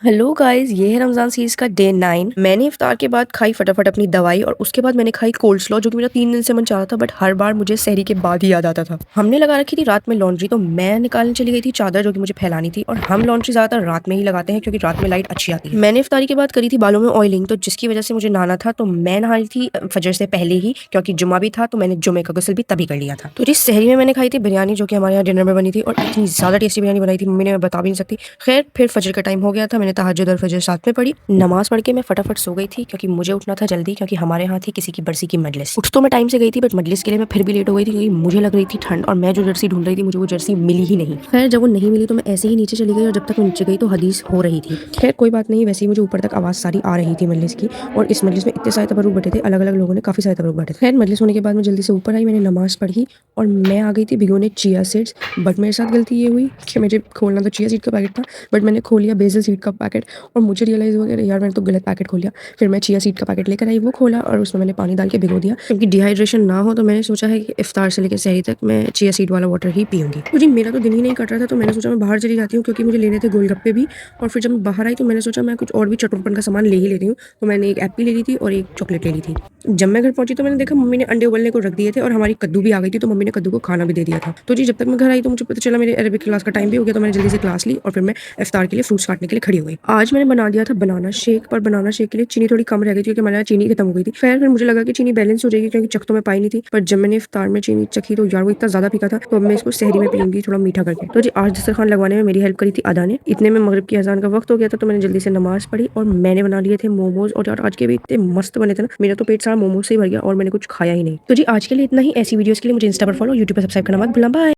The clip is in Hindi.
हेलो गाइस, ये है रमजान सीरीज का डे 9। मैंने इफ्तार के बाद खाई फटाफट अपनी दवाई और उसके बाद मैंने खाई कोल्ड स्लॉ, जो कि मेरा 3 दिन से मन चाह रहा था, बट हर बार मुझे सहरी के बाद ही याद आता था। हमने लगा रखी थी रात में लॉन्ड्री, तो मैं निकालने चली गई थी चादर जो कि मुझे फैलानी थी। और हम लॉन्ड्री ज्यादातर रात में ही लगाते हैं क्योंकि रात में लाइट अच्छी आती है। मैंने इफ्तारी के बाद करी थी बालों में ऑयलिंग, तो जिसकी वजह से मुझे नहाना था, तो मैं नहा रही थी फजर से पहले ही क्योंकि जुमा भी था, तो मैंने जुमे का गुस्ल भी तभी कर लिया था। तो जिस सहरी में मैंने खाई थी बिरयानी, जो कि हमारे यहाँ डिनर में बनी थी, और इतनी ज्यादा टेस्टी बिरयानी बनाई थी मम्मी ने, मैं बता भी नहीं सकती। खैर, फिर फजर का टाइम हो गया था, मैंने तहज्जुद और फजर साथ में पढ़ी। नमाज पढ़ के मैं फटाफट सो गई थी क्योंकि मुझे उठना था जल्दी, क्योंकि हमारे यहाँ थी किसी की बरसी की मजलिस। उठ तो मैं टाइम से गई थी, बट मजलिस के लिए मैं फिर भी लेट हो गई थी क्योंकि मुझे लग रही थी ठंड, और मैं जो जर्सी ढूंढ रही थी मुझे वो जर्सी मिली ही नहीं। खैर, जब वो नहीं मिली तो मैं ऐसे ही नीचे चली गई, और जब तक मैं नीचे गई तो हदीस हो रही थी। खैर कोई बात नहीं, वैसे ही मुझे ऊपर तक आवाज सारी आ रही थी मजलिस की, और इस मजलिस में इतने सारे तबरुक बैठे थे, अलग अलग लोगों ने काफी सारे तबरुक बैठे थे। खैर, मजलिस होने के बाद मैं जल्दी से ऊपर आई, मैंने नमाज पढ़ी और मैं आ गई थी भिगोने चिया सीड्स। बट मेरे साथ गलती ये हुई कि मुझे खोलना तो चिया सीड का पैकेट था, बट मैंने खोल लिया बेसल सीड का पैकेट, और मुझे रियलाइज हुआ कि यार मैंने तो गलत पैकेट खोल लिया। फिर मैं चिया सीड का पैकेट लेकर आई, वो खोला और उसमें मैंने पानी डाल के भिगो दिया क्योंकि डिहाइड्रेशन ना हो। तो मैंने सोचा है कि इफ्तार से लेकर सहरी तक मैं चिया सीड वाला वाटर ही पीऊंगी। तो जी, मेरा तो दिन ही नहीं कट रहा था, तो मैंने सोचा मैं बाहर चली जाती हूँ क्योंकि मुझे लेने थे गोलगप्पे भी। और फिर जब मैं बाहर आई तो मैंने सोचा मैं कुछ और भी चटोरपन का सामान ले ही लेती हूँ, तो मैंने एक एप्पी ले ली थी और एक चॉकलेट ले ली थी। जब मैं घर पहुंची तो मैंने देखा मम्मी ने अंडे उबलने को रख दिए थे और हमारी कद्दू भी आ गई थी, तो मम्मी ने कद्दू को खाना भी दे दिया था। तो जी, जब तक मैं घर आई तो मुझे पता चला मेरे अरबिक क्लास का टाइम भी हो गया, तो मैंने जल्दी से क्लास ली और फिर मैं इफ्तार के लिए फ्रूट्स काटने के लिए खड़ी हो गई। आज मैंने बना दिया था बनाना शेक, पर बनाना शेक के लिए चीनी थोड़ी कम रह गई थी क्योंकि हमारे यहाँ चीनी खत्म हो गई थी। फिर मुझे लगा कि चीनी बैलेंस हो जाएगी क्योंकि चख तो मैं पाई नहीं थी, पर जब मैंने इफ्तार में चीनी चखी तो यार वो इतना ज्यादा फीका था, तो अब मैं इसको सहरी में पीऊंगी थोड़ा मीठा करके। तो जी, आज दस्तरखान लगवाने में मेरी हेल्प करी थी अदा ने। इतने में मगरिब की अजान का वक्त हो गया था, तो मैंने जल्दी से नमाज पढ़ी और मैंने बना लिए थे मोमोज। और यार आज के भी इतने मस्त बने थे ना, मेरा तो पेट सारा मोमोज से ही भर गया और मैंने कुछ खाया ही नहीं। तो जी, आज के लिए इतना ही। ऐसी वीडियोस के लिए मुझे इंस्टा पर फॉलो, यूट्यूब पर सब्सक्राइब करना मत भूलना। बाय।